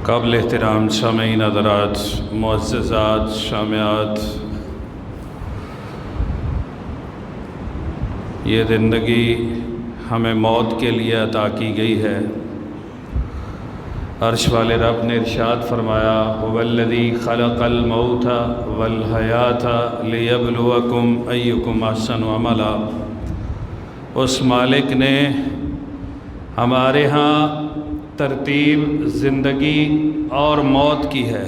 قابل احترام سامعین حضرات، معززات سامعات، یہ زندگی ہمیں موت کے لیے عطا کی گئی ہے۔ عرش والے رب نے ارشاد فرمایا، هو الذی خلق الموت والحیات لیبلوکم ایکم احسن عملا۔ اس مالک نے ہمارے ہاں ترتیب زندگی اور موت کی ہے،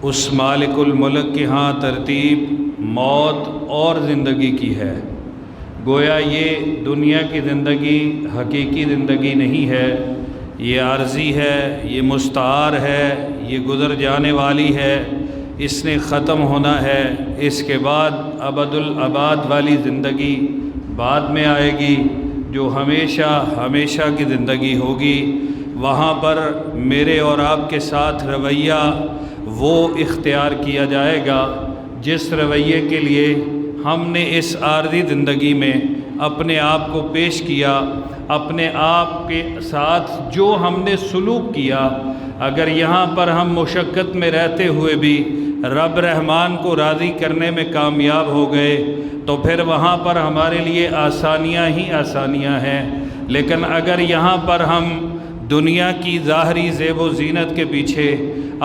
اس مالک الملک کے ہاں ترتیب موت اور زندگی کی ہے۔ گویا یہ دنیا کی زندگی حقیقی زندگی نہیں ہے، یہ عارضی ہے، یہ مستعار ہے، یہ گزر جانے والی ہے، اس نے ختم ہونا ہے۔ اس کے بعد ابد الاباد والی زندگی بعد میں آئے گی، جو ہمیشہ ہمیشہ کی زندگی ہوگی۔ وہاں پر میرے اور آپ کے ساتھ رویہ وہ اختیار کیا جائے گا جس رویے کے لیے ہم نے اس عارضی زندگی میں اپنے آپ کو پیش کیا، اپنے آپ کے ساتھ جو ہم نے سلوک کیا۔ اگر یہاں پر ہم مشقت میں رہتے ہوئے بھی رب رحمان کو راضی کرنے میں کامیاب ہو گئے تو پھر وہاں پر ہمارے لیے آسانیاں ہی آسانیاں ہیں۔ لیکن اگر یہاں پر ہم دنیا کی ظاہری زیب و زینت کے پیچھے،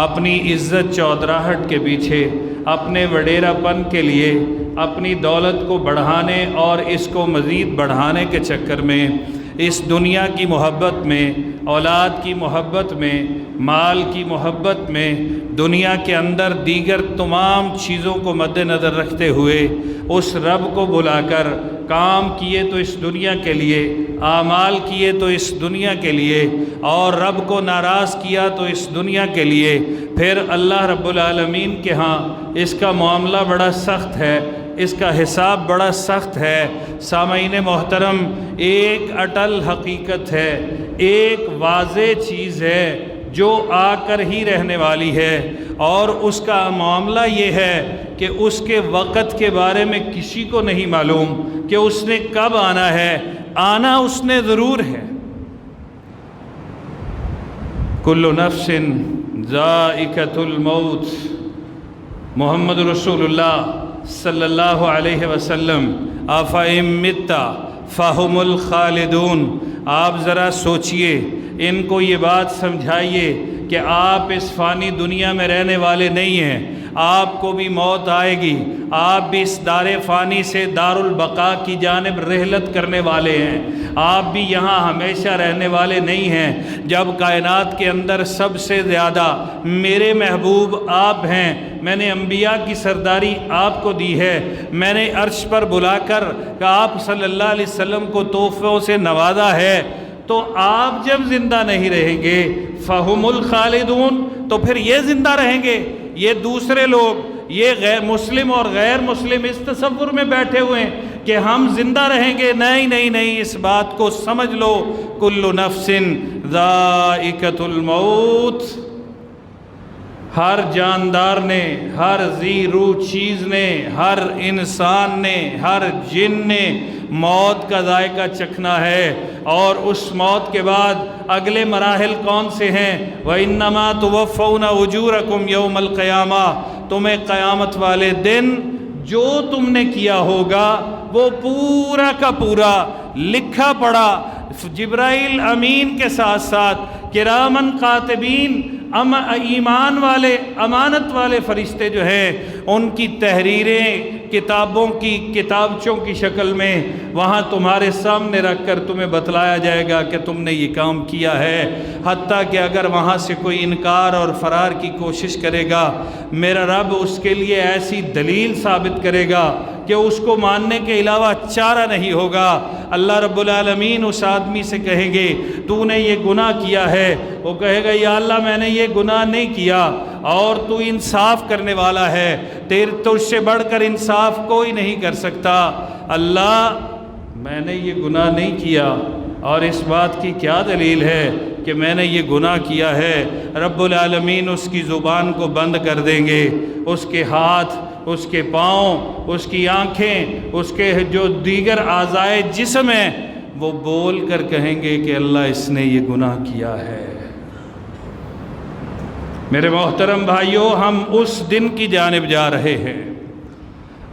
اپنی عزت چودراہٹ کے پیچھے، اپنے وڈیرا پن کے لیے، اپنی دولت کو بڑھانے اور اس کو مزید بڑھانے کے چکر میں، اس دنیا کی محبت میں، اولاد کی محبت میں، مال کی محبت میں، دنیا کے اندر دیگر تمام چیزوں کو مد نظر رکھتے ہوئے اس رب کو بلا کر کام کیے تو اس دنیا کے لیے، اعمال کیے تو اس دنیا کے لیے، اور رب کو ناراض کیا تو اس دنیا کے لیے، پھر اللہ رب العالمین کے ہاں اس کا معاملہ بڑا سخت ہے، اس کا حساب بڑا سخت ہے۔ سامعین محترم، ایک اٹل حقیقت ہے، ایک واضح چیز ہے جو آ کر ہی رہنے والی ہے، اور اس کا معاملہ یہ ہے کہ اس کے وقت کے بارے میں کسی کو نہیں معلوم کہ اس نے کب آنا ہے۔ آنا اس نے ضرور ہے۔ کل نفس ذائقۃ الموت، محمد رسول اللہ صلی اللہ علیہ وسلم، افإن مت فہم الخالدون۔ آپ ذرا سوچئے، ان کو یہ بات سمجھائیے کہ آپ اس فانی دنیا میں رہنے والے نہیں ہیں، آپ کو بھی موت آئے گی، آپ بھی اس دار فانی سے دار البقاء کی جانب رحلت کرنے والے ہیں، آپ بھی یہاں ہمیشہ رہنے والے نہیں ہیں۔ جب کائنات کے اندر سب سے زیادہ میرے محبوب آپ ہیں، میں نے انبیاء کی سرداری آپ کو دی ہے، میں نے عرش پر بلا کر کہ آپ صلی اللہ علیہ وسلم کو تحفوں سے نوازا ہے، تو آپ جب زندہ نہیں رہیں گے فہم الخالدون، تو پھر یہ زندہ رہیں گے؟ یہ دوسرے لوگ، یہ غیر مسلم اور غیر مسلم اس تصور میں بیٹھے ہوئے ہیں کہ ہم زندہ رہیں گے۔ نہیں نہیں نہیں، اس بات کو سمجھ لو، کل نفس ذائقۃ الموت۔ ہر جاندار نے، ہر ذی روح چیز نے، ہر انسان نے، ہر جن نے موت کا ذائقہ چکھنا ہے، اور اس موت کے بعد اگلے مراحل کون سے ہیں؟ وَإِنَّمَا تُوَفَّوْنَ أُجُورَكُمْ يَوْمَ الْقِيَامَةِ۔ تمہیں قیامت والے دن جو تم نے کیا ہوگا وہ پورا کا پورا لکھا پڑا، جبرائیل امین کے ساتھ ساتھ کرامن کاتبین، ایمان والے، امانت والے فرشتے جو ہیں، ان کی تحریریں کتابوں کی کتابچوں کی شکل میں وہاں تمہارے سامنے رکھ کر تمہیں بتلایا جائے گا کہ تم نے یہ کام کیا ہے۔ حتیٰ کہ اگر وہاں سے کوئی انکار اور فرار کی کوشش کرے گا، میرا رب اس کے لیے ایسی دلیل ثابت کرے گا کہ اس کو ماننے کے علاوہ چارہ نہیں ہوگا۔ اللہ رب العالمین اس آدمی سے کہیں گے تو نے یہ گناہ کیا ہے، وہ کہے گا یا اللہ میں نے یہ گناہ نہیں کیا، اور تو انصاف کرنے والا ہے، تجھ سے بڑھ کر انصاف کوئی نہیں کر سکتا۔ اللہ میں نے یہ گناہ نہیں کیا، اور اس بات کی کیا دلیل ہے کہ میں نے یہ گناہ کیا ہے؟ رب العالمین اس کی زبان کو بند کر دیں گے، اس کے ہاتھ، اس کے پاؤں، اس کی آنکھیں، اس کے جو دیگر اعضائے جسم ہیں، وہ بول کر کہیں گے کہ اللہ اس نے یہ گناہ کیا ہے۔ میرے محترم بھائیوں، ہم اس دن کی جانب جا رہے ہیں۔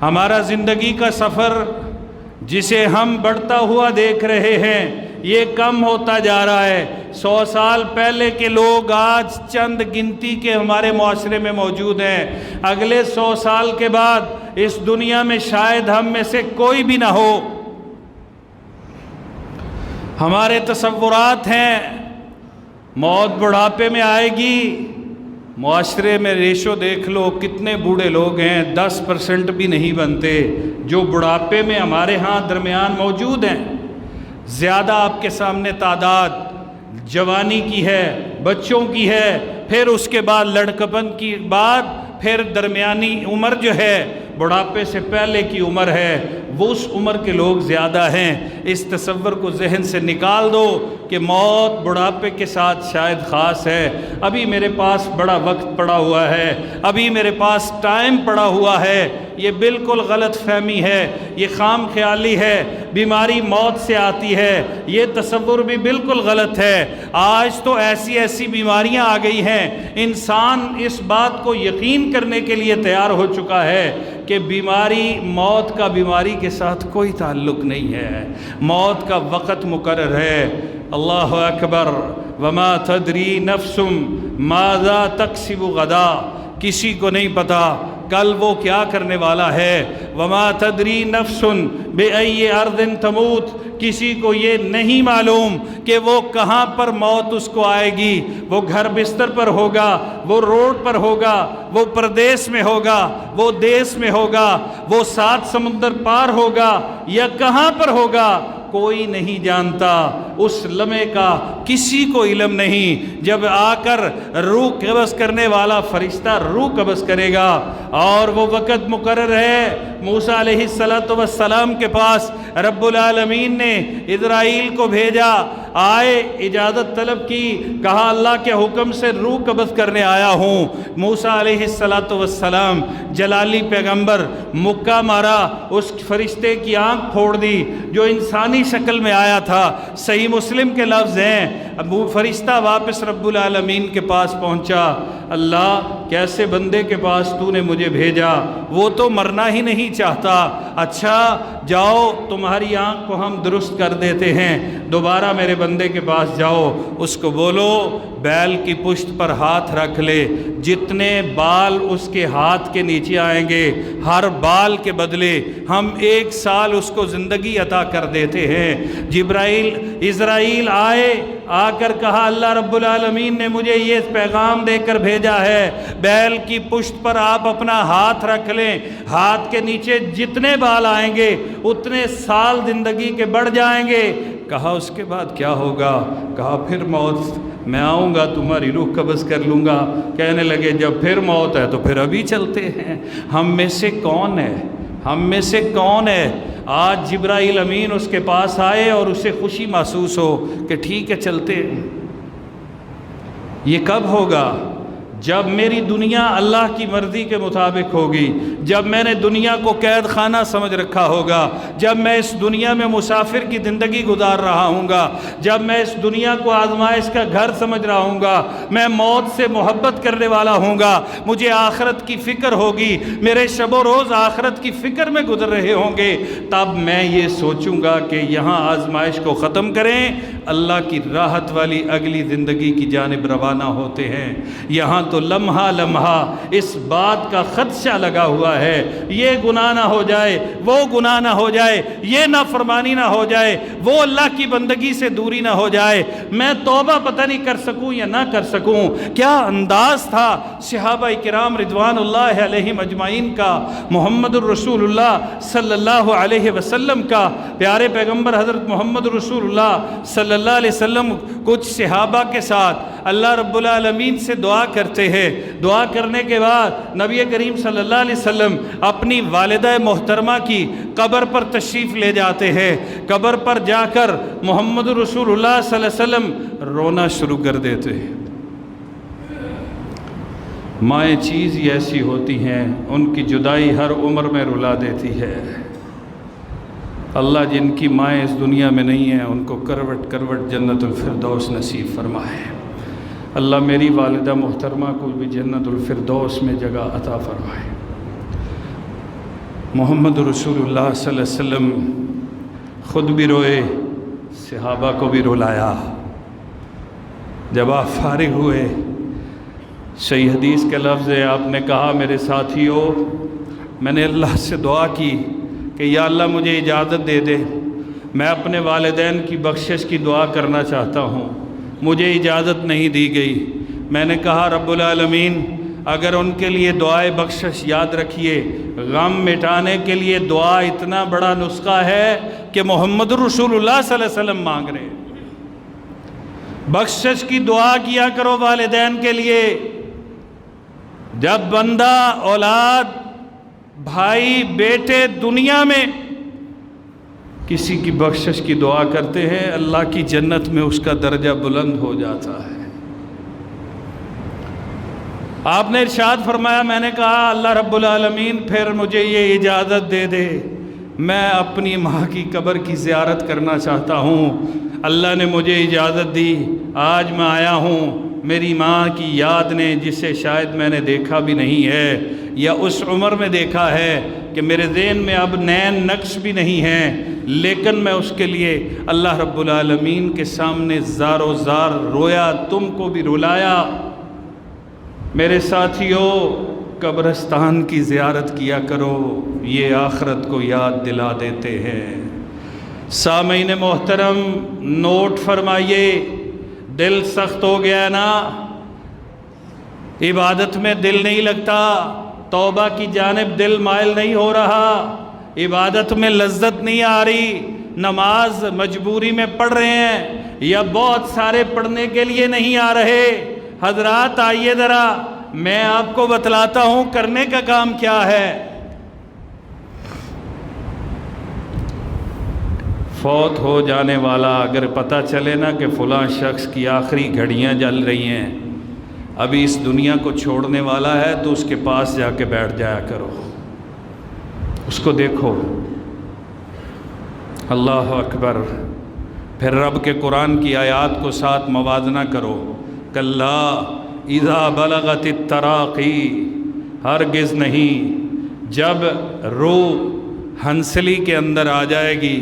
ہمارا زندگی کا سفر جسے ہم بڑھتا ہوا دیکھ رہے ہیں، یہ کم ہوتا جا رہا ہے۔ 100 سال پہلے کے لوگ آج چند گنتی کے ہمارے معاشرے میں موجود ہیں۔ اگلے 100 سال کے بعد اس دنیا میں شاید ہم میں سے کوئی بھی نہ ہو۔ ہمارے تصورات ہیں موت بڑھاپے میں آئے گی۔ معاشرے میں ریشو دیکھ لو، کتنے بوڑھے لوگ ہیں، 10% بھی نہیں بنتے جو بڑھاپے میں ہمارے ہاں درمیان موجود ہیں۔ زیادہ آپ کے سامنے تعداد جوانی کی ہے، بچوں کی ہے، پھر اس کے بعد لڑکپن کی بعد پھر درمیانی عمر جو ہے، بڑھاپے سے پہلے کی عمر ہے، وہ اس عمر کے لوگ زیادہ ہیں۔ اس تصور کو ذہن سے نکال دو کہ موت بڑھاپے کے ساتھ شاید خاص ہے۔ ابھی میرے پاس بڑا وقت پڑا ہوا ہے، ابھی میرے پاس ٹائم پڑا ہوا ہے، یہ بالکل غلط فہمی ہے، یہ خام خیالی ہے۔ بیماری موت سے آتی ہے، یہ تصور بھی بالکل غلط ہے۔ آج تو ایسی ایسی بیماریاں آ گئی ہیں، انسان اس بات کو یقین کرنے کے لیے تیار ہو چکا ہے کہ بیماری موت کا بیماری کے ساتھ کوئی تعلق نہیں ہے، موت کا وقت مقرر ہے۔ اللہ اکبر۔ وما تدری نفس ماذا تکسب غدا، کسی کو نہیں پتا کل وہ کیا کرنے والا ہے۔ وما تدری نفس بأی ارض تموت، کسی کو یہ نہیں معلوم کہ وہ کہاں پر موت اس کو آئے گی۔ وہ گھر بستر پر ہوگا، وہ روڈ پر ہوگا، وہ پردیس میں ہوگا، وہ دیس میں ہوگا، وہ 7 سمندر پار ہوگا، یا کہاں پر ہوگا، کوئی نہیں جانتا۔ اس لمحے کا کسی کو علم نہیں۔ جب آ کر روح قبض کرنے والا فرشتہ روح قبض کرے گا اور وہ وقت مقرر ہے، موسیٰ علیہ السلام کے پاس رب العالمین نے اسرائیل کو بھیجا، آئے، اجازت طلب کی، کہا اللہ کے حکم سے روح قبض کرنے آیا ہوں۔ موسیٰ علیہ السلام جلالی پیغمبر مکہ مارا، اس فرشتے کی آنکھ پھوڑ دی جو انسانی شکل میں آیا تھا۔ صحیح مسلم کے لفظ ہیں، وہ فرشتہ واپس رب العالمین کے پاس پہنچا، اللہ کیسے بندے کے پاس تو نے مجھے بھیجا، وہ تو مرنا ہی نہیں چاہتا۔ اچھا جاؤ، تمہاری آنکھ کو ہم درست کر دیتے ہیں، دوبارہ میرے بندے کے پاس جاؤ، اس کو بولو بیل کی پشت پر ہاتھ رکھ لے، جتنے بال اس کے ہاتھ کے نیچے آئیں گے، ہر بال کے بدلے ہم 1 سال اس کو زندگی عطا کر دیتے ہیں۔ اسرائیل آئے، آ کر کہا اللہ رب العالمین نے مجھے یہ پیغام دے کر بھیجا ہے، بیل کی پشت پر آپ اپنا ہاتھ رکھ لیں، ہاتھ کے نیچے جتنے بال آئیں گے اتنے سال زندگی کے بڑھ جائیں گے۔ کہا اس کے بعد کیا ہوگا؟ کہا پھر موت، میں آؤں گا تمہاری روح قبض کر لوں گا۔ کہنے لگے جب پھر موت ہے تو پھر ابھی چلتے ہیں۔ ہم میں سے کون ہے، ہم میں سے کون ہے آج جبرائیل امین اس کے پاس آئے اور اسے خوشی محسوس ہو کہ ٹھیک ہے چلتے ہیں؟ یہ کب ہوگا؟ جب میری دنیا اللہ کی مرضی کے مطابق ہوگی، جب میں نے دنیا کو قید خانہ سمجھ رکھا ہوگا، جب میں اس دنیا میں مسافر کی زندگی گزار رہا ہوں گا، جب میں اس دنیا کو آزمائش کا گھر سمجھ رہا ہوں گا، میں موت سے محبت کرنے والا ہوں گا، مجھے آخرت کی فکر ہوگی، میرے شب و روز آخرت کی فکر میں گزر رہے ہوں گے، تب میں یہ سوچوں گا کہ یہاں آزمائش کو ختم کریں، اللہ کی راحت والی اگلی زندگی کی جانب روانہ ہوتے ہیں۔ یہاں تو لمحہ لمحہ اس بات کا خدشہ لگا ہوا ہے، یہ گناہ نہ ہو جائے، وہ گناہ نہ ہو جائے، یہ نافرمانی نہ ہو جائے، وہ اللہ کی بندگی سے دوری نہ ہو جائے، میں توبہ پتہ نہیں کر سکوں یا نہ کر سکوں۔ کیا انداز تھا صحابہ کرام رضوان اللہ علیہم اجمعین کا، محمد الرسول اللہ صلی اللہ علیہ وسلم کا، پیارے پیغمبر حضرت محمد الرسول اللہ صلی اللہ علیہ وسلم کچھ صحابہ کے ساتھ اللہ رب العالمین سے دعا کرتے ہیں۔ دعا کرنے کے بعد نبی کریم صلی اللہ علیہ وسلم اپنی والدہ محترمہ کی قبر پر تشریف لے جاتے ہیں۔ قبر پر جا کر محمد رسول اللہ صلی اللہ علیہ وسلم رونا شروع کر دیتے ہیں۔ مائیں چیز ہی ایسی ہوتی ہیں، ان کی جدائی ہر عمر میں رلا دیتی ہے۔ اللہ جن کی مائیں اس دنیا میں نہیں ہیں ان کو کروٹ کروٹ جنت الفردوس نصیب فرمائے۔ اللہ میری والدہ محترمہ کو بھی جنت الفردوس میں جگہ عطا فرمائے۔ محمد رسول اللہ صلی اللہ علیہ وسلم خود بھی روئے، صحابہ کو بھی رلایا۔ جب آپ فارغ ہوئے، صحیح حدیث کے لفظ ہے، آپ نے کہا میرے ساتھیو، میں نے اللہ سے دعا کی کہ یا اللہ مجھے اجازت دے دے، میں اپنے والدین کی بخشش کی دعا کرنا چاہتا ہوں، مجھے اجازت نہیں دی گئی۔ میں نے کہا رب العالمین اگر ان کے لیے دعائے بخشش، یاد رکھیے غم مٹانے کے لیے دعا اتنا بڑا نسخہ ہے کہ محمد رسول اللہ صلی اللہ علیہ وسلم مانگ رہے ہیں۔ بخشش کی دعا کیا کرو والدین کے لیے۔ جب بندہ، اولاد، بھائی، بیٹے دنیا میں کسی کی بخشش کی دعا کرتے ہیں، اللہ کی جنت میں اس کا درجہ بلند ہو جاتا ہے۔ آپ نے ارشاد فرمایا، میں نے کہا اللہ رب العالمین پھر مجھے یہ اجازت دے دے، میں اپنی ماں کی قبر کی زیارت کرنا چاہتا ہوں۔ اللہ نے مجھے اجازت دی، آج میں آیا ہوں میری ماں کی یاد نے، جسے شاید میں نے دیکھا بھی نہیں ہے یا اس عمر میں دیکھا ہے کہ میرے ذہن میں اب نین نقش بھی نہیں ہیں، لیکن میں اس کے لیے اللہ رب العالمین کے سامنے زار و زار رویا، تم کو بھی رلایا۔ میرے ساتھیو، قبرستان کی زیارت کیا کرو، یہ آخرت کو یاد دلا دیتے ہیں۔ سامعین محترم، نوٹ فرمائیے، دل سخت ہو گیا نا، عبادت میں دل نہیں لگتا، توبہ کی جانب دل مائل نہیں ہو رہا، عبادت میں لذت نہیں آ رہی، نماز مجبوری میں پڑھ رہے ہیں یا بہت سارے پڑھنے کے لیے نہیں آ رہے۔ حضرات آئیے ذرا میں آپ کو بتلاتا ہوں کرنے کا کام کیا ہے۔ فوت ہو جانے والا اگر پتہ چلے نا کہ فلاں شخص کی آخری گھڑیاں جل رہی ہیں، ابھی اس دنیا کو چھوڑنے والا ہے، تو اس کے پاس جا کے بیٹھ جایا کرو، اس کو دیکھو۔ اللہ اکبر۔ پھر رب کے قرآن کی آیات کو ساتھ موازنہ کرو۔ کلا اذا بلغت التراقی، ہرگز نہیں، جب روح ہنسلی کے اندر آ جائے گی۔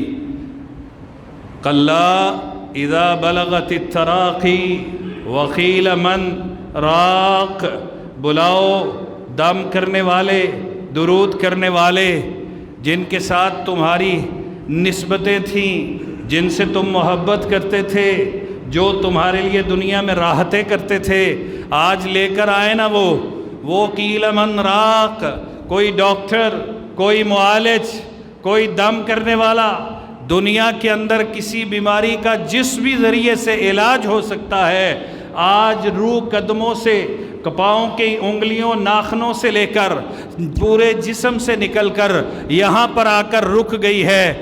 کلا اذا بلغت التراقی وقیل من راق، بلاؤ دم کرنے والے، درود کرنے والے، جن کے ساتھ تمہاری نسبتیں تھیں، جن سے تم محبت کرتے تھے، جو تمہارے لیے دنیا میں راحتیں کرتے تھے، آج لے کر آئے نا وہ قیل من راق، کوئی ڈاکٹر، کوئی معالج، کوئی دم کرنے والا، دنیا کے اندر کسی بیماری کا جس بھی ذریعے سے علاج ہو سکتا ہے، آج روح قدموں سے، پاؤں کی انگلیوں، ناخنوں سے لے کر پورے جسم سے نکل کر یہاں پر آ کر رک گئی ہے،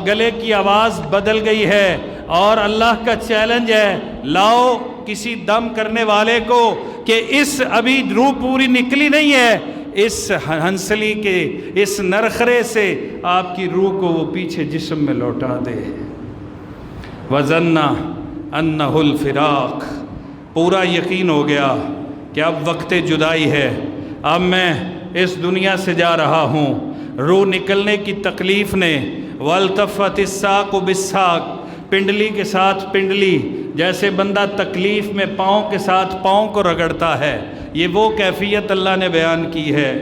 گلے کی آواز بدل گئی ہے، اور اللہ کا چیلنج ہے، لاؤ کسی دم کرنے والے کو کہ اس ابھی روح پوری نکلی نہیں ہے، اس ہنسلی کے اس نرخرے سے آپ کی روح کو وہ پیچھے جسم میں لوٹا دے۔ وَظَنَّ أَنَّهُ الْفِرَاقُ، پورا یقین ہو گیا کہ اب وقت جدائی ہے، اب میں اس دنیا سے جا رہا ہوں۔ روح نکلنے کی تکلیف نے، وَالْتَفَّتِ السَّاقُ بِالسَّاقِ، پنڈلی کے ساتھ پنڈلی، جیسے بندہ تکلیف میں پاؤں کے ساتھ پاؤں کو رگڑتا ہے، یہ وہ کیفیت اللہ نے بیان کی ہے۔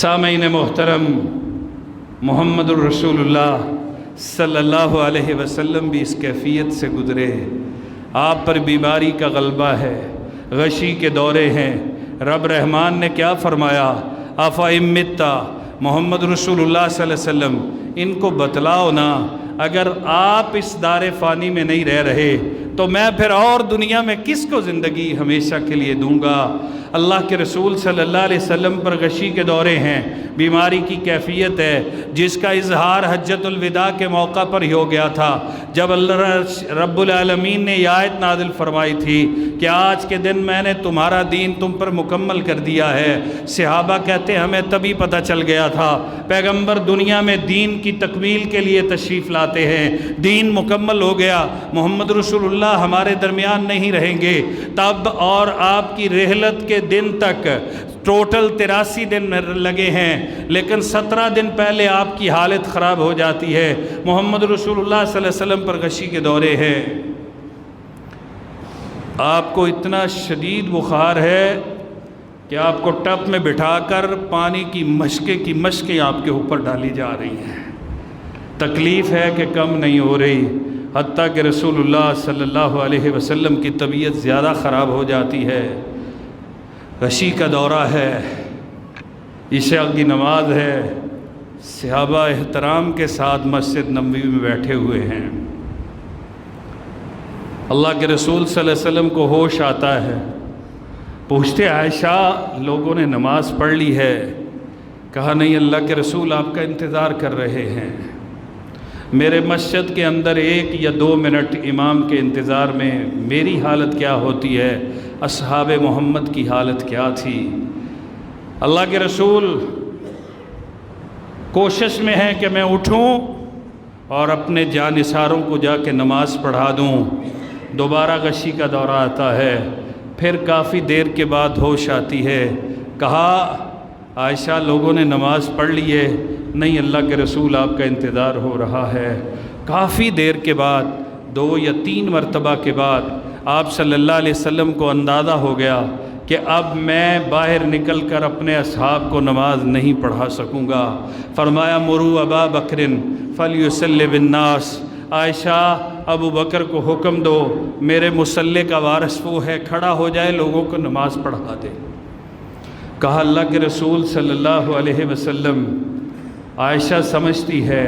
سامعین محترم، محمد الرسول اللہ صلی اللہ علیہ وسلم بھی اس کیفیت سے گزرے۔ آپ پر بیماری کا غلبہ ہے، غشی کے دورے ہیں، رب رحمان نے کیا فرمایا؟ افإن مت، محمد رسول اللہ صلی اللہ علیہ وسلم ان کو بتلاؤ نا، اگر آپ اس دار فانی میں نہیں رہ رہے تو میں پھر اور دنیا میں کس کو زندگی ہمیشہ کے لیے دوں گا؟ اللہ کے رسول صلی اللہ علیہ وسلم پر غشی کے دورے ہیں، بیماری کی کیفیت ہے، جس کا اظہار حجۃ الوداع کے موقع پر ہی ہو گیا تھا، جب اللہ رب العالمین نے یہ آیت نازل فرمائی تھی کہ آج کے دن میں نے تمہارا دین تم پر مکمل کر دیا ہے۔ صحابہ کہتے ہیں ہمیں تبھی پتہ چل گیا تھا، پیغمبر دنیا میں دین کی تکمیل کے لیے تشریف لاتے ہیں، دین مکمل ہو گیا۔ محمد رسول اللہ اللہ ہمارے درمیان نہیں رہیں گے تب، اور آپ کی رحلت کے دن تک ٹوٹل 83 دن لگے ہیں، لیکن 17 دن پہلے آپ کی حالت خراب ہو جاتی ہے۔ محمد رسول اللہ صلی اللہ علیہ وسلم پر غشی کے دورے ہیں، آپ کو اتنا شدید بخار ہے کہ آپ کو ٹپ میں بٹھا کر پانی کی مشقیں آپ کے اوپر ڈالی جا رہی ہیں، تکلیف ہے کہ کم نہیں ہو رہی، حتیٰ کہ رسول اللہ صلی اللہ علیہ وسلم کی طبیعت زیادہ خراب ہو جاتی ہے، غشی کا دورہ ہے، عشاء کی نماز ہے، صحابہ احترام کے ساتھ مسجد نبوی میں بیٹھے ہوئے ہیں، اللہ کے رسول صلی اللہ علیہ وسلم کو ہوش آتا ہے، پوچھتے عائشہ لوگوں نے نماز پڑھ لی ہے؟ کہا نہیں، اللہ کے رسول آپ کا انتظار کر رہے ہیں، میرے مسجد کے اندر 1 یا 2 منٹ امام کے انتظار میں میری حالت کیا ہوتی ہے، اصحاب محمد کی حالت کیا تھی۔ اللہ کے رسول کوشش میں ہیں کہ میں اٹھوں اور اپنے جانثاروں کو جا کے نماز پڑھا دوں، دوبارہ غشی کا دورہ آتا ہے، پھر کافی دیر کے بعد ہوش آتی ہے، کہا عائشہ لوگوں نے نماز پڑھ لی ہے؟ نہیں، اللہ کے رسول آپ کا انتظار ہو رہا ہے۔ کافی دیر کے بعد 2 یا 3 مرتبہ کے بعد آپ صلی اللہ علیہ وسلم کو اندازہ ہو گیا کہ اب میں باہر نکل کر اپنے اصحاب کو نماز نہیں پڑھا سکوں گا، فرمایا مروا ابا بکر فلیصلی بالناس، عائشہ ابو بکر کو حکم دو، میرے مصلی کا وارث وہ ہے، کھڑا ہو جائے لوگوں کو نماز پڑھا دے۔ کہا اللہ کے رسول صلی اللہ علیہ وسلم، عائشہ سمجھتی ہے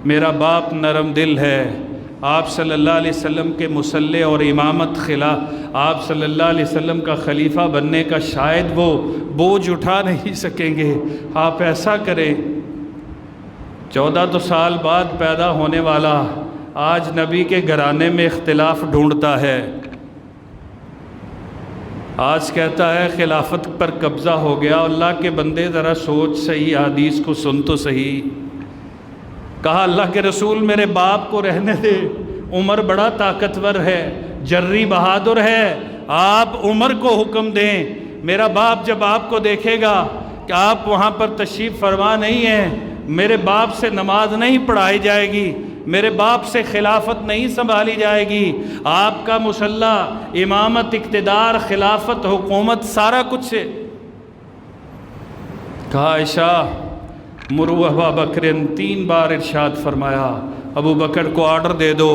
میرا باپ نرم دل ہے، آپ صلی اللہ علیہ وسلم کے مصلی اور امامت آپ صلی اللہ علیہ وسلم کا خلیفہ بننے کا شاید وہ بوجھ اٹھا نہیں سکیں گے، آپ ایسا کریں 14 سال بعد پیدا ہونے والا آج نبی کے گھرانے میں اختلاف ڈھونڈتا ہے، آج کہتا ہے خلافت پر قبضہ ہو گیا، اللہ کے بندے ذرا سوچ صحیح، حدیث کو سن تو صحیح۔ کہا اللہ کے رسول میرے باپ کو رہنے دے، عمر بڑا طاقتور ہے، جری بہادر ہے، آپ عمر کو حکم دیں، میرا باپ جب آپ کو دیکھے گا کہ آپ وہاں پر تشریف فرما نہیں ہیں، میرے باپ سے نماز نہیں پڑھائی جائے گی، میرے باپ سے خلافت نہیں سنبھالی جائے گی، آپ کا مصلی، امامت، اقتدار، خلافت، حکومت سارا کچھ سے۔ کہا عائشہ مروا ابا بکر، 3 بار ارشاد فرمایا ابو بکر کو آرڈر دے دو،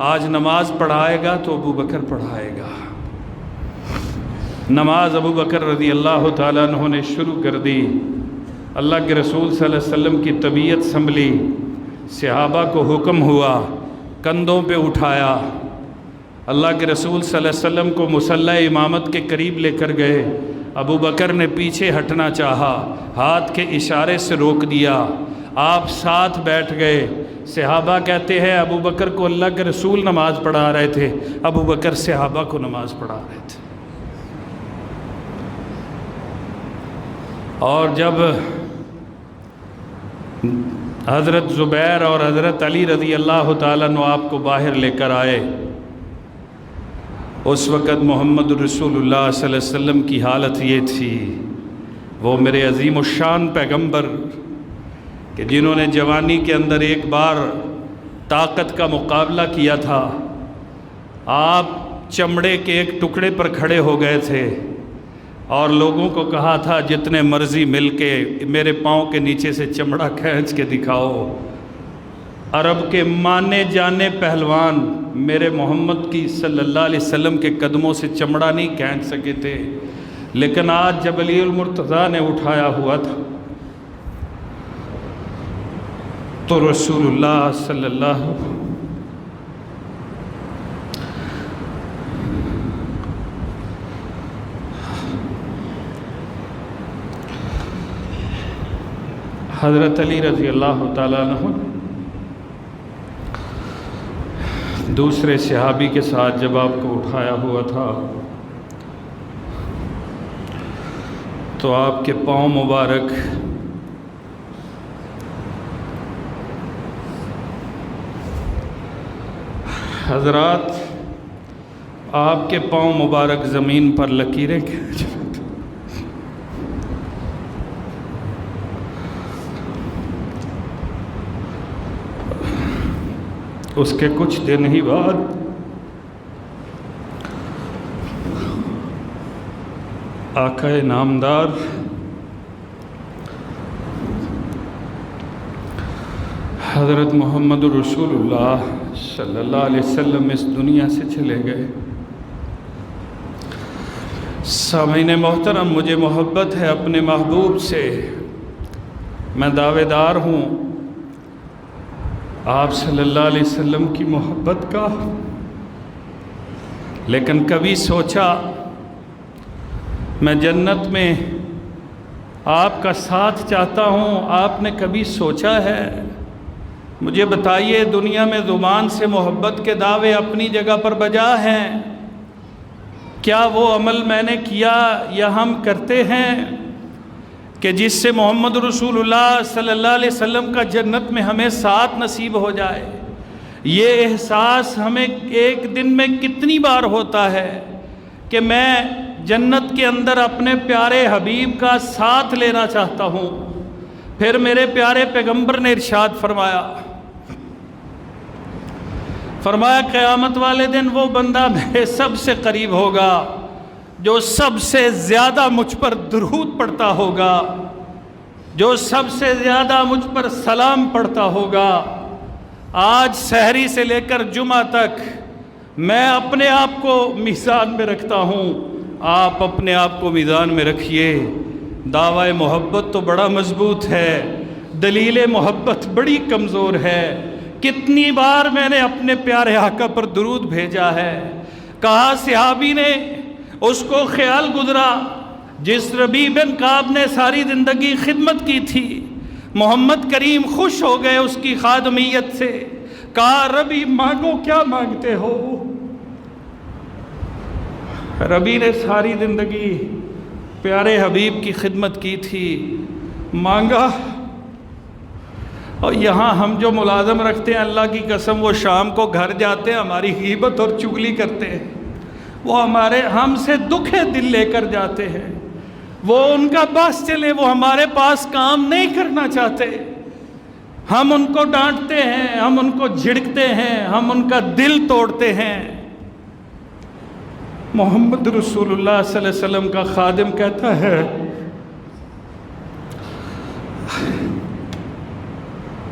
آج نماز پڑھائے گا تو ابو بکر پڑھائے گا۔ نماز ابو بکر رضی اللہ تعالیٰ عنہ نے شروع کر دی، اللہ کے رسول صلی اللہ علیہ وسلم کی طبیعت سنبھلی، صحابہ کو حکم ہوا، کندھوں پہ اٹھایا، اللہ کے رسول صلی اللہ علیہ وسلم کو مصلی امامت کے قریب لے کر گئے، ابو بکر نے پیچھے ہٹنا چاہا، ہاتھ کے اشارے سے روک دیا، آپ ساتھ بیٹھ گئے، صحابہ کہتے ہیں ابو بکر کو اللہ کے رسول نماز پڑھا رہے تھے، ابو بکر صحابہ کو نماز پڑھا رہے تھے۔ اور جب حضرت زبیر اور حضرت علی رضی اللہ تعالیٰ عنہ آپ کو باہر لے کر آئے، اس وقت محمد رسول اللہ صلی اللہ علیہ وسلم کی حالت یہ تھی، وہ میرے عظیم الشان پیغمبر کہ جنہوں نے جوانی کے اندر ایک بار طاقت کا مقابلہ کیا تھا، آپ چمڑے کے ایک ٹکڑے پر کھڑے ہو گئے تھے اور لوگوں کو کہا تھا جتنے مرضی مل کے میرے پاؤں کے نیچے سے چمڑا کھینچ کے دکھاؤ۔ عرب کے مانے جانے پہلوان میرے محمد کی صلی اللہ علیہ وسلم کے قدموں سے چمڑا نہیں کھینچ سکے تھے، لیکن آج جب علی المرتضیٰ نے اٹھایا ہوا تھا تو رسول اللہ صلی اللہ حضرت علی رضی اللہ تعالیٰ عنہ دوسرے صحابی کے ساتھ جب آپ کو اٹھایا ہوا تھا تو آپ کے پاؤں مبارک حضرات آپ کے پاؤں مبارک زمین پر لکیریں کھینچ رہے تھے۔ اس کے کچھ دن ہی بعد آقا نامدار حضرت محمد رسول اللہ صلی اللہ علیہ وسلم اس دنیا سے چلے گئے۔ سامعین محترم، مجھے محبت ہے اپنے محبوب سے، میں دعوے دار ہوں آپ صلی اللہ علیہ وسلم کی محبت کا، لیکن کبھی سوچا میں جنت میں آپ کا ساتھ چاہتا ہوں؟ آپ نے کبھی سوچا ہے؟ مجھے بتائیے، دنیا میں زبان سے محبت کے دعوے اپنی جگہ پر بجا ہیں، کیا وہ عمل میں نے کیا یا ہم کرتے ہیں کہ جس سے محمد رسول اللہ صلی اللہ علیہ وسلم کا جنت میں ہمیں ساتھ نصیب ہو جائے؟ یہ احساس ہمیں ایک دن میں کتنی بار ہوتا ہے کہ میں جنت کے اندر اپنے پیارے حبیب کا ساتھ لینا چاہتا ہوں۔ پھر میرے پیارے پیغمبر نے ارشاد فرمایا قیامت والے دن وہ بندہ میرے سب سے قریب ہوگا جو سب سے زیادہ مجھ پر درود پڑھتا ہوگا، جو سب سے زیادہ مجھ پر سلام پڑھتا ہوگا۔ آج سحری سے لے کر جمعہ تک میں اپنے آپ کو میزان میں رکھتا ہوں، آپ اپنے آپ کو میزان میں رکھیے۔ دعوی محبت تو بڑا مضبوط ہے، دلیل محبت بڑی کمزور ہے۔ کتنی بار میں نے اپنے پیارے آقا پر درود بھیجا ہے۔ کہا صحابی نے اس کو خیال گزرا جس ربیع بن کعب نے ساری زندگی خدمت کی تھی، محمد کریم خوش ہو گئے اس کی خادمیت سے۔ کہا ربیع مانگو، کیا مانگتے ہو؟ ربیع نے ساری زندگی پیارے حبیب کی خدمت کی تھی، مانگا۔ اور یہاں ہم جو ملازم رکھتے ہیں، اللہ کی قسم وہ شام کو گھر جاتے ہیں، ہماری غیبت اور چغلی کرتے ہیں، وہ ہم سے دکھے دل لے کر جاتے ہیں، وہ ان کا بس چلے، وہ ہمارے پاس کام نہیں کرنا چاہتے، ہم ان کو ڈانٹتے ہیں، ہم ان کو جھڑکتے ہیں، ہم ان کا دل توڑتے ہیں۔ محمد رسول اللہ صلی اللہ علیہ وسلم کا خادم کہتا ہے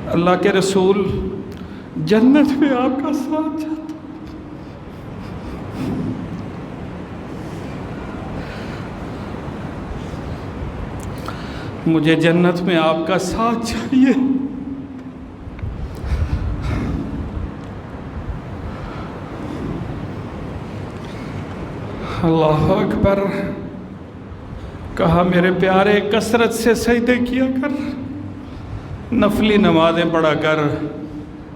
اللہ کے رسول جنت میں آپ کا ساتھ چاہتا ہوں، مجھے جنت میں آپ کا ساتھ چاہیے۔ اللہ اکبر۔ کہا میرے پیارے کثرت سے سجدے کیا کر، نفلی نمازیں پڑھا کر،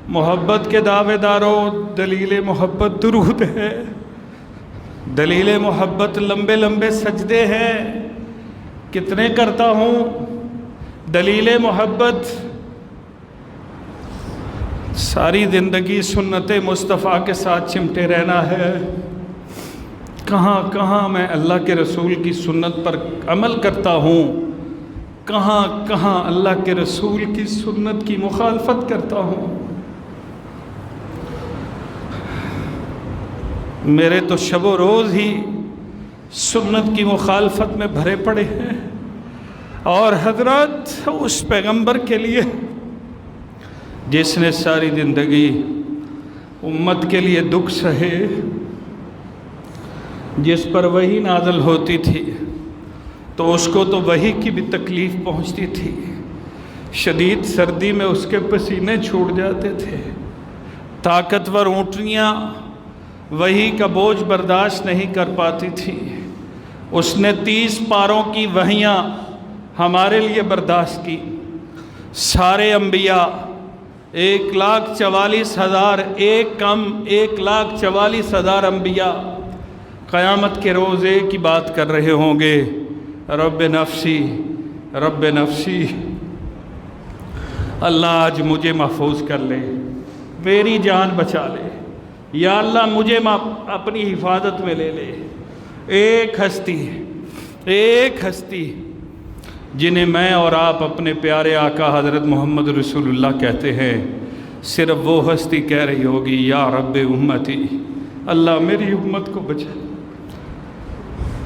محبت کے دعوے داروں، دلیل محبت درود ہے، دلیل محبت لمبے لمبے سجدے ہیں۔ کتنے کرتا ہوں؟ دلیل محبت ساری زندگی سنت مصطفیٰ کے ساتھ چمٹے رہنا ہے۔ کہاں کہاں میں اللہ کے رسول کی سنت پر عمل کرتا ہوں، کہاں کہاں اللہ کے رسول کی سنت کی مخالفت کرتا ہوں۔ میرے تو شب و روز ہی سنت کی مخالفت میں بھرے پڑے ہیں، اور حضرت اس پیغمبر کے لیے جس نے ساری زندگی امت کے لیے دکھ سہے، جس پر وحی نازل ہوتی تھی تو اس کو تو وحی کی بھی تکلیف پہنچتی تھی، شدید سردی میں اس کے پسینے چھوٹ جاتے تھے، طاقتور اونٹنیاں وحی کا بوجھ برداشت نہیں کر پاتی تھی، اس نے 30 پاروں کی وحیاں ہمارے لیے برداشت کی۔ سارے انبیاء 1,44,000، ایک کم 1,44,000 انبیاء قیامت کے روز ایک ہی بات کر رہے ہوں گے، رب نفسی رب نفسی، اللہ آج مجھے محفوظ کر لے، میری جان بچا لے، یا اللہ مجھے اپنی حفاظت میں لے لے۔ ایک ہستی جنہیں میں اور آپ اپنے پیارے آقا حضرت محمد رسول اللہ کہتے ہیں، صرف وہ ہستی کہہ رہی ہوگی یا رب امتی، اللہ میری امت کو بچا،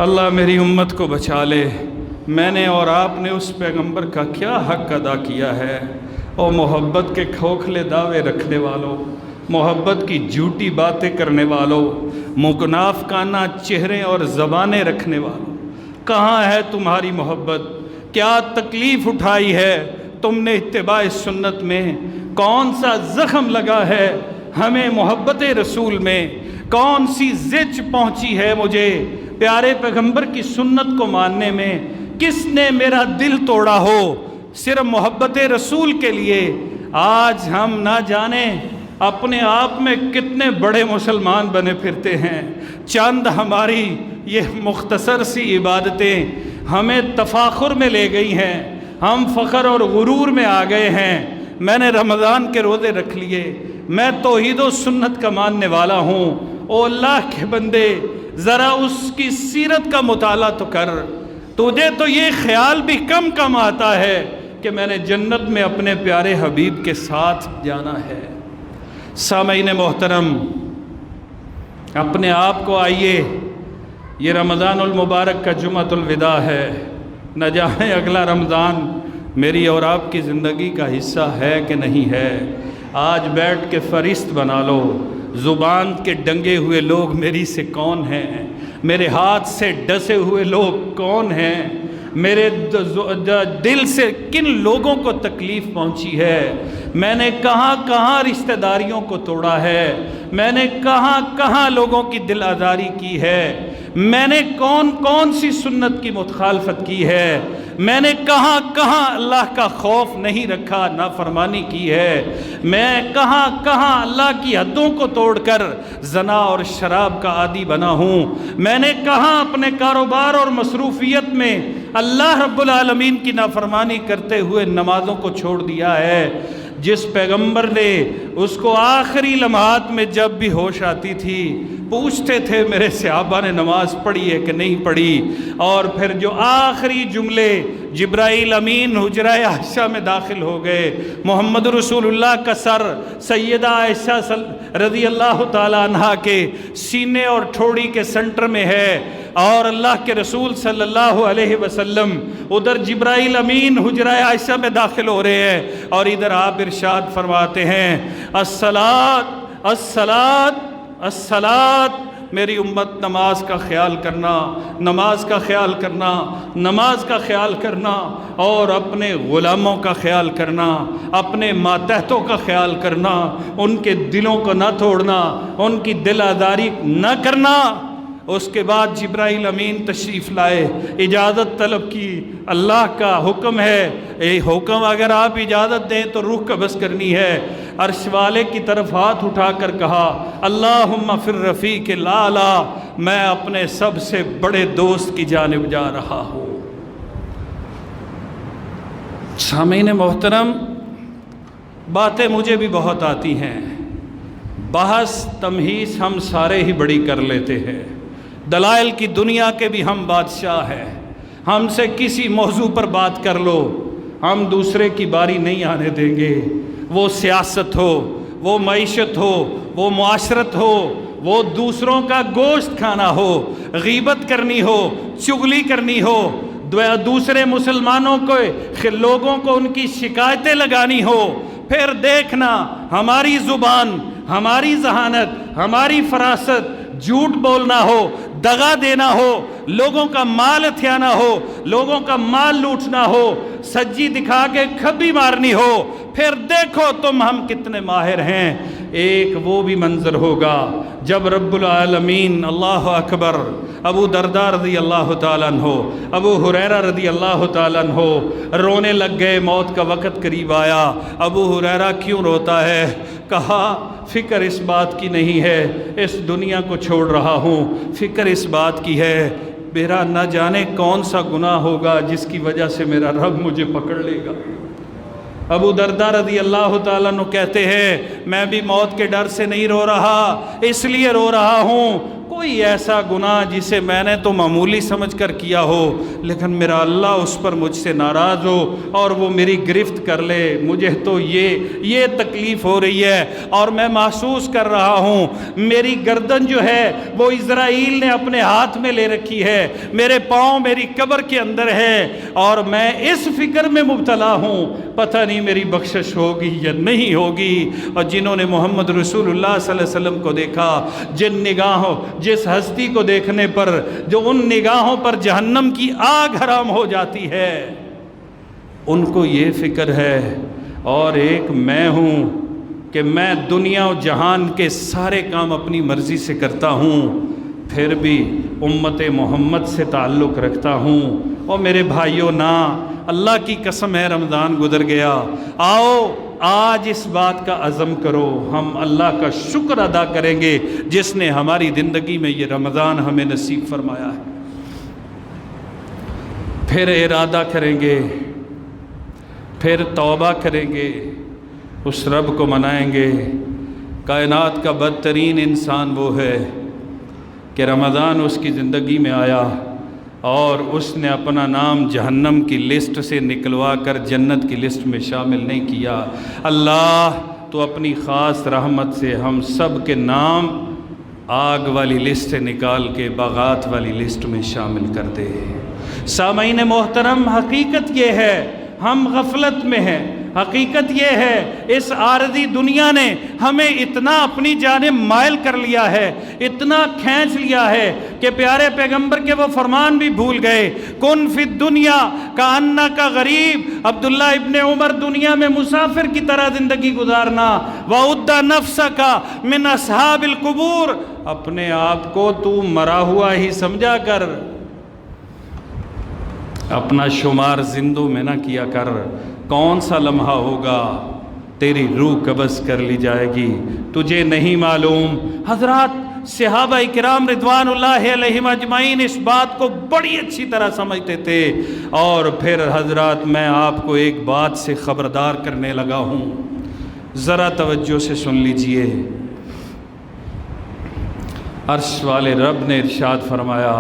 اللہ میری امت کو بچا لے۔ میں نے اور آپ نے اس پیغمبر کا کیا حق ادا کیا ہے؟ اور محبت کے کھوکھلے دعوے رکھنے والوں، محبت کی جھوٹی باتیں کرنے والوں، منافقانہ چہرے اور زبانیں رکھنے والوں، کہاں ہے تمہاری محبت؟ کیا تکلیف اٹھائی ہے تم نے اتباع سنت میں؟ کون سا زخم لگا ہے ہمیں محبت رسول میں؟ کون سی زچ پہنچی ہے مجھے پیارے پیغمبر کی سنت کو ماننے میں؟ کس نے میرا دل توڑا ہو صرف محبت رسول کے لیے؟ آج ہم نہ جانیں اپنے آپ میں کتنے بڑے مسلمان بنے پھرتے ہیں۔ چند ہماری یہ مختصر سی عبادتیں ہمیں تفاخر میں لے گئی ہیں، ہم فخر اور غرور میں آ گئے ہیں۔ میں نے رمضان کے روزے رکھ لیے، میں توحید و سنت کا ماننے والا ہوں۔ او اللہ کے بندے، ذرا اس کی سیرت کا مطالعہ تو کر، تجھے تو یہ خیال بھی کم آتا ہے کہ میں نے جنت میں اپنے پیارے حبیب کے ساتھ جانا ہے۔ سامعین محترم، اپنے آپ کو آئیے، یہ رمضان المبارک کا جمعۃ الوداع ہے، نہ جانے اگلا رمضان میری اور آپ کی زندگی کا حصہ ہے کہ نہیں ہے۔ آج بیٹھ کے فہرست بنا لو، زبان کے ڈنگے ہوئے لوگ میری سے کون ہیں؟ میرے ہاتھ سے ڈسے ہوئے لوگ کون ہیں؟ میرے دل سے کن لوگوں کو تکلیف پہنچی ہے؟ میں نے کہاں کہاں رشتہ داریوں کو توڑا ہے؟ میں نے کہاں کہاں لوگوں کی دل آزاری کی ہے؟ میں نے کون سی سنت کی مخالفت کی ہے؟ میں نے کہاں کہاں اللہ کا خوف نہیں رکھا، نافرمانی کی ہے؟ میں کہاں کہاں اللہ کی حدوں کو توڑ کر زنا اور شراب کا عادی بنا ہوں؟ میں نے کہاں اپنے کاروبار اور مصروفیت میں اللہ رب العالمین کی نافرمانی کرتے ہوئے نمازوں کو چھوڑ دیا ہے؟ جس پیغمبر نے اس کو آخری لمحات میں جب بھی ہوش آتی تھی پوچھتے تھے میرے صحابہ نے نماز پڑھی ہے کہ نہیں پڑھی، اور پھر جو آخری جملے جبرائیل امین حجرہ عائشہ میں داخل ہو گئے، محمد رسول اللہ کا سر سیدہ عائشہ رضی اللہ تعالیٰ عنہ کے سینے اور ٹھوڑی کے سنٹر میں ہے، اور اللہ کے رسول صلی اللہ علیہ وسلم ادھر جبرائیل امین حجرہ عائشہ میں داخل ہو رہے ہیں، اور ادھر آپ ارشاد فرماتے ہیں الصلاۃ الصلاۃ الصلاۃ، میری امت نماز کا خیال کرنا، نماز کا خیال کرنا، نماز کا خیال کرنا، اور اپنے غلاموں کا خیال کرنا، اپنے ماتحتوں کا خیال کرنا، ان کے دلوں کو نہ توڑنا، ان کی دل آزاری نہ کرنا۔ اس کے بعد جبرائیل امین تشریف لائے، اجازت طلب کی، اللہ کا حکم ہے، اے حکم اگر آپ اجازت دیں تو روح قبض کرنی ہے۔ عرش والے کی طرف ہاتھ اٹھا کر کہا اللہم فی الرفیق الاعلی، میں اپنے سب سے بڑے دوست کی جانب جا رہا ہوں۔ سامعین محترم، باتیں مجھے بھی بہت آتی ہیں، بحث تمہیز ہم سارے ہی بڑی کر لیتے ہیں، دلائل کی دنیا کے بھی ہم بادشاہ ہیں، ہم سے کسی موضوع پر بات کر لو، ہم دوسرے کی باری نہیں آنے دیں گے، وہ سیاست ہو، وہ معیشت ہو، وہ معاشرت ہو، وہ دوسروں کا گوشت کھانا ہو، غیبت کرنی ہو، چغلی کرنی ہو، دوسرے مسلمانوں کو لوگوں کو ان کی شکایتیں لگانی ہو، پھر دیکھنا ہماری زبان، ہماری ذہانت، ہماری فراست، جھوٹ بولنا ہو، دغا دینا ہو، لوگوں کا مال ہتھیانا ہو، لوگوں کا مال لوٹنا ہو، سجی دکھا کے کھبی مارنی ہو، پھر دیکھو تم ہم کتنے ماہر ہیں۔ ایک وہ بھی منظر ہوگا جب رب العالمین، اللہ اکبر، ابو درداء رضی اللہ تعالیٰ عنہ، ابو ہریرہ رضی اللہ تعالیٰ عنہ رونے لگ گئے، موت کا وقت قریب آیا۔ ابو ہریرہ کیوں روتا ہے؟ کہا فکر اس بات کی نہیں ہے اس دنیا کو چھوڑ رہا ہوں، فکر اس بات کی ہے میرا نہ جانے کون سا گناہ ہوگا جس کی وجہ سے میرا رب مجھے پکڑ لے گا۔ ابو درداء رضی اللہ تعالیٰ عنہ کہتے ہیں میں بھی موت کے ڈر سے نہیں رو رہا، اس لیے رو رہا ہوں کوئی ایسا گناہ جسے میں نے تو معمولی سمجھ کر کیا ہو لیکن میرا اللہ اس پر مجھ سے ناراض ہو اور وہ میری گرفت کر لے، مجھے تو یہ تکلیف ہو رہی ہے اور میں محسوس کر رہا ہوں میری گردن جو ہے وہ اسرائیل نے اپنے ہاتھ میں لے رکھی ہے، میرے پاؤں میری قبر کے اندر ہے اور میں اس فکر میں مبتلا ہوں پتہ نہیں میری بخشش ہوگی یا نہیں ہوگی۔ اور جنہوں نے محمد رسول اللہ صلی اللہ علیہ وسلم کو دیکھا، جس ہستی کو دیکھنے پر جو ان نگاہوں پر جہنم کی آگ حرام ہو جاتی ہے، ان کو یہ فکر ہے اور ایک میں ہوں کہ میں دنیا و جہان کے سارے کام اپنی مرضی سے کرتا ہوں پھر بھی امت محمد سے تعلق رکھتا ہوں۔ اور میرے بھائیوں نا اللہ کی قسم ہے رمضان گزر گیا، آؤ آج اس بات کا عزم کرو ہم اللہ کا شکر ادا کریں گے جس نے ہماری زندگی میں یہ رمضان ہمیں نصیب فرمایا ہے، پھر ارادہ کریں گے، پھر توبہ کریں گے، اس رب کو منائیں گے۔ کائنات کا بدترین انسان وہ ہے کہ رمضان اس کی زندگی میں آیا اور اس نے اپنا نام جہنم کی لسٹ سے نکلوا کر جنت کی لسٹ میں شامل نہیں کیا۔ اللہ تو اپنی خاص رحمت سے ہم سب کے نام آگ والی لسٹ سے نکال کے باغات والی لسٹ میں شامل کر دے۔ سامعین محترم، حقیقت یہ ہے ہم غفلت میں ہیں، حقیقت یہ ہے اس عارضی دنیا نے ہمیں اتنا اپنی جانب مائل کر لیا ہے، اتنا کھینچ لیا ہے کہ پیارے پیغمبر کے وہ فرمان بھی بھول گئے، کن فی الدنیا کأنک غریب۔ عبداللہ ابن عمر، دنیا میں مسافر کی طرح زندگی گزارنا، وَعُدَّ نَفْسَكَ مِنْ أَصْحَابِ الْقُبُورِ، اپنے آپ کو تو مرا ہوا ہی سمجھا کر، اپنا شمار زندوں میں نہ کیا کر، کون سا لمحہ ہوگا تیری روح قبض کر لی جائے گی تجھے نہیں معلوم۔ حضرات صحابہ کرام رضوان اللہ علیہم اجمعین اس بات کو بڑی اچھی طرح سمجھتے تھے، اور پھر حضرات میں آپ کو ایک بات سے خبردار کرنے لگا ہوں، ذرا توجہ سے سن لیجئے۔ عرش والے رب نے ارشاد فرمایا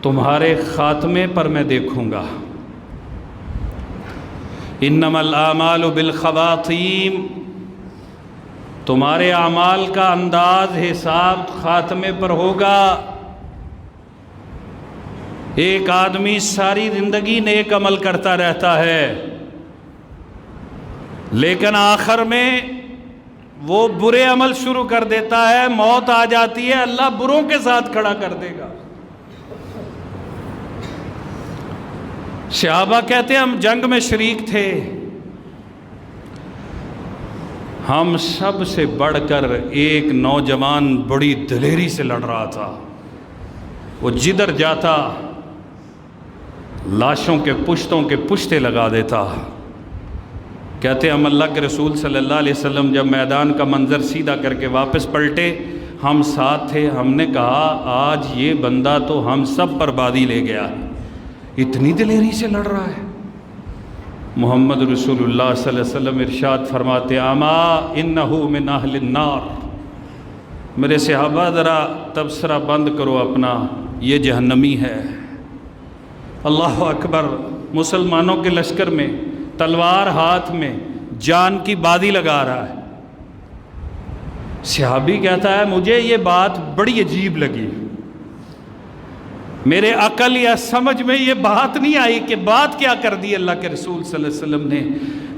تمہارے خاتمے پر میں دیکھوں گا، انما الاعمال بالخواتیم، تمہارے اعمال کا انداز حساب خاتمے پر ہوگا۔ ایک آدمی ساری زندگی نیک عمل کرتا رہتا ہے لیکن آخر میں وہ برے عمل شروع کر دیتا ہے، موت آ جاتی ہے، اللہ بروں کے ساتھ کھڑا کر دے گا۔ صحابہ کہتے ہیں ہم جنگ میں شریک تھے، ہم سب سے بڑھ کر ایک نوجوان بڑی دلیری سے لڑ رہا تھا، وہ جدھر جاتا لاشوں کے پشتوں کے پشتے لگا دیتا۔ کہتے ہم اللہ کے رسول صلی اللہ علیہ وسلم جب میدان کا منظر سیدھا کر کے واپس پلٹے، ہم ساتھ تھے، ہم نے کہا آج یہ بندہ تو ہم سب پر بادی لے گیا، اتنی دلیری سے لڑ رہا ہے۔ محمد رسول اللہ صلی اللہ علیہ وسلم ارشاد فرماتے اما انہو من اہل النار، میرے صحابہ ذرا تبصرہ بند کرو اپنا، یہ جہنمی ہے۔ اللہ اکبر، مسلمانوں کے لشکر میں تلوار ہاتھ میں جان کی بازی لگا رہا ہے۔ صحابی کہتا ہے مجھے یہ بات بڑی عجیب لگی، میرے عقل یا سمجھ میں یہ بات نہیں آئی کہ بات کیا کر دی اللہ کے رسول صلی اللہ علیہ وسلم نے۔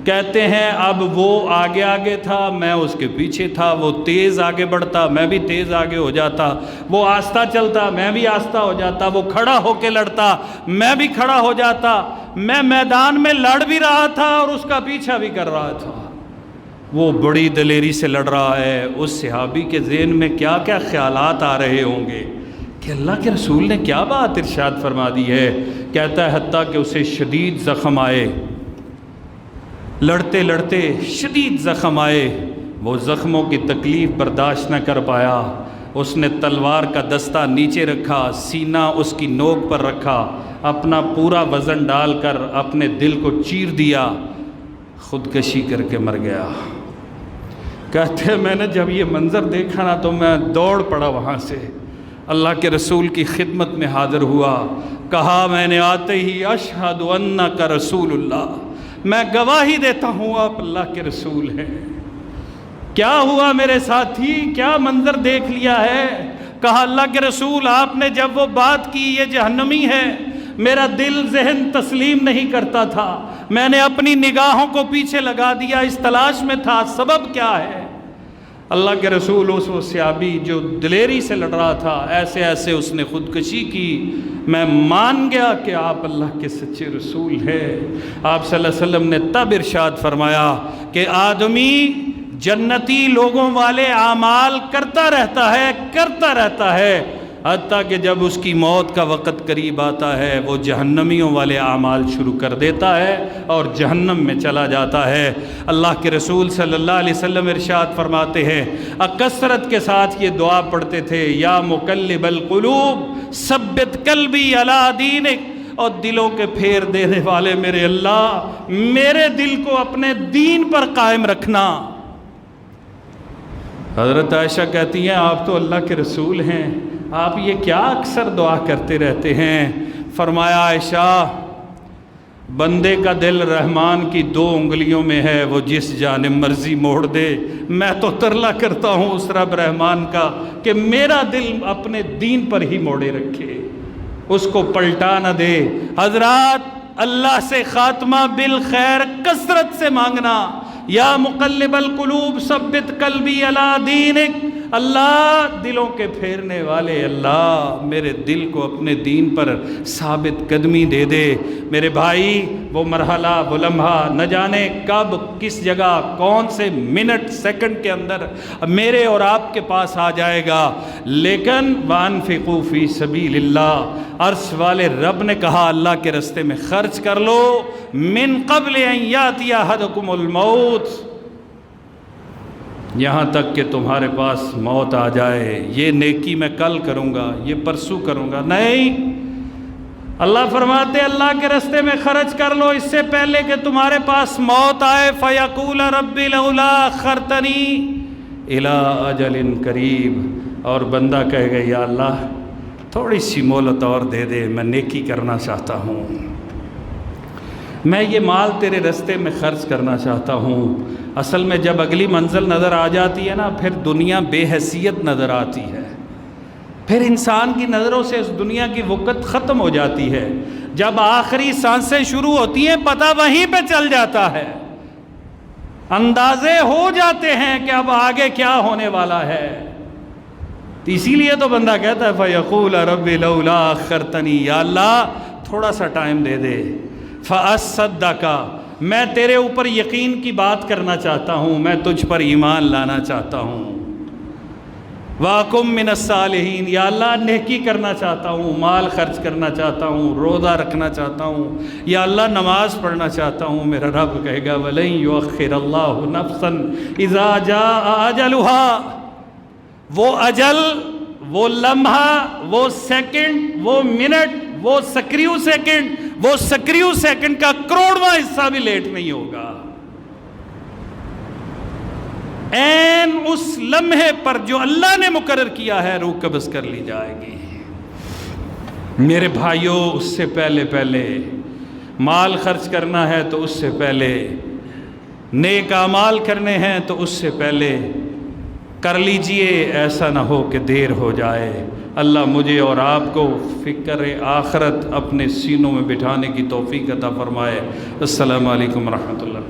کہتے ہیں اب وہ آگے آگے تھا، میں اس کے پیچھے تھا، وہ تیز آگے بڑھتا میں بھی تیز آگے ہو جاتا، وہ آہستہ چلتا میں بھی آہستہ ہو جاتا، وہ کھڑا ہو کے لڑتا میں بھی کھڑا ہو جاتا، میں میدان میں لڑ بھی رہا تھا اور اس کا پیچھا بھی کر رہا تھا۔ وہ بڑی دلیری سے لڑ رہا ہے، اس صحابی کے ذہن میں کیا کیا خیالات آ رہے ہوں گے کہ اللہ کے رسول نے کیا بات ارشاد فرما دی ہے۔ کہتا ہے حتیٰ کہ اسے شدید زخم آئے، لڑتے لڑتے شدید زخم آئے، وہ زخموں کی تکلیف برداشت نہ کر پایا، اس نے تلوار کا دستہ نیچے رکھا، سینہ اس کی نوک پر رکھا، اپنا پورا وزن ڈال کر اپنے دل کو چیر دیا، خودکشی کر کے مر گیا۔ کہتے ہیں میں نے جب یہ منظر دیکھا نا تو میں دوڑ پڑا وہاں سے، اللہ کے رسول کی خدمت میں حاضر ہوا، کہا میں نے آتے ہی اشہد انک رسول اللہ، میں گواہی دیتا ہوں آپ اللہ کے رسول ہیں۔ کیا ہوا میرے ساتھی، کیا منظر دیکھ لیا ہے؟ کہا اللہ کے رسول آپ نے جب وہ بات کی یہ جہنمی ہے، میرا دل ذہن تسلیم نہیں کرتا تھا، میں نے اپنی نگاہوں کو پیچھے لگا دیا، اس تلاش میں تھا سبب کیا ہے۔ اللہ کے رسول اس صحابی جو دلیری سے لڑ رہا تھا، ایسے ایسے اس نے خودکشی کی، میں مان گیا کہ آپ اللہ کے سچے رسول ہیں۔ آپ صلی اللہ علیہ وسلم نے تب ارشاد فرمایا کہ آدمی جنتی لوگوں والے اعمال کرتا رہتا ہے حتیٰ کہ جب اس کی موت کا وقت قریب آتا ہے وہ جہنمیوں والے اعمال شروع کر دیتا ہے اور جہنم میں چلا جاتا ہے۔ اللہ کے رسول صلی اللہ علیہ وسلم ارشاد فرماتے ہیں، کثرت کے ساتھ یہ دعا پڑھتے تھے، یا مقلب القلوب ثبت قلبی علی دینک، اور دلوں کے پھیر دینے والے میرے اللہ، میرے دل کو اپنے دین پر قائم رکھنا۔ حضرت عائشہ کہتی ہیں آپ تو اللہ کے رسول ہیں، آپ یہ کیا اکثر دعا کرتے رہتے ہیں؟ فرمایا عائشہ، بندے کا دل رحمان کی 2 انگلیوں میں ہے، وہ جس جانب مرضی موڑ دے، میں تو ترلا کرتا ہوں اس رب رحمان کا کہ میرا دل اپنے دین پر ہی موڑے رکھے، اس کو پلٹا نہ دے۔ حضرات اللہ سے خاتمہ بالخیر کثرت سے مانگنا، یا مقلب القلوب ثبت قلبی علی دینک، اللہ دلوں کے پھیرنے والے اللہ میرے دل کو اپنے دین پر ثابت قدمی دے دے۔ میرے بھائی وہ مرحلہ وہ لمحہ نہ جانے کب کس جگہ کون سے منٹ سیکنڈ کے اندر میرے اور آپ کے پاس آ جائے گا، لیکن وَأَنفِقُوا فِي سَبِيلِ اللَّهِ، عرش والے رب نے کہا اللہ کے راستے میں خرچ کر لو، من قبل ان یاتی احدکم الموت، یہاں تک کہ تمہارے پاس موت آ جائے۔ یہ نیکی میں کل کروں گا، یہ پرسوں کروں گا، نہیں، اللہ فرماتے اللہ کے راستے میں خرچ کر لو اس سے پہلے کہ تمہارے پاس موت آئے۔ فَيَقُولَ رَبِّ لَوْلَا أَخَّرْتَنِي إِلَىٰ أَجَلٍ قَرِيبٍ، اور بندہ کہے گا یا اللہ تھوڑی سی مہلت اور دے دے، میں نیکی کرنا چاہتا ہوں، میں یہ مال تیرے راستے میں خرچ کرنا چاہتا ہوں۔ اصل میں جب اگلی منزل نظر آ جاتی ہے نا، پھر دنیا بے حیثیت نظر آتی ہے، پھر انسان کی نظروں سے اس دنیا کی وقت ختم ہو جاتی ہے۔ جب آخری سانسیں شروع ہوتی ہیں پتہ وہیں پہ چل جاتا ہے، اندازے ہو جاتے ہیں کہ اب آگے کیا ہونے والا ہے۔ اسی لیے تو بندہ کہتا ہے فَيَقُولَ رَبِّ لَوْلَا أَخَّرْتَنِي، یا اللہ تھوڑا سا ٹائم دے دے، فَأَصَّدَّقَ، میں تیرے اوپر یقین کی بات کرنا چاہتا ہوں، میں تجھ پر ایمان لانا چاہتا ہوں، وَأَكُن مِّنَ الصَّالِحِينَ، یا اللہ نیکی کرنا چاہتا ہوں، مال خرچ کرنا چاہتا ہوں، روزہ رکھنا چاہتا ہوں، یا اللہ نماز پڑھنا چاہتا ہوں۔ میرا رب کہے گا وَلَن يُؤَخِّرَ اللَّهُ نَفْسًا إِذَا جَاءَ أَجَلُهَا، وہ اجل، وہ لمحہ، وہ سیکنڈ، وہ منٹ، وہ سکریو سیکنڈ کا کروڑواں حصہ بھی لیٹ نہیں ہوگا۔ این اس لمحے پر جو اللہ نے مقرر کیا ہے روح قبض کر لی جائے گی۔ میرے بھائیوں، اس سے پہلے مال خرچ کرنا ہے تو اس سے پہلے نیک اعمال کرنے ہیں تو اس سے پہلے کر لیجئے، ایسا نہ ہو کہ دیر ہو جائے۔ اللہ مجھے اور آپ کو فکر آخرت اپنے سینوں میں بٹھانے کی توفیق عطا فرمائے۔ السلام علیکم ورحمۃ اللہ۔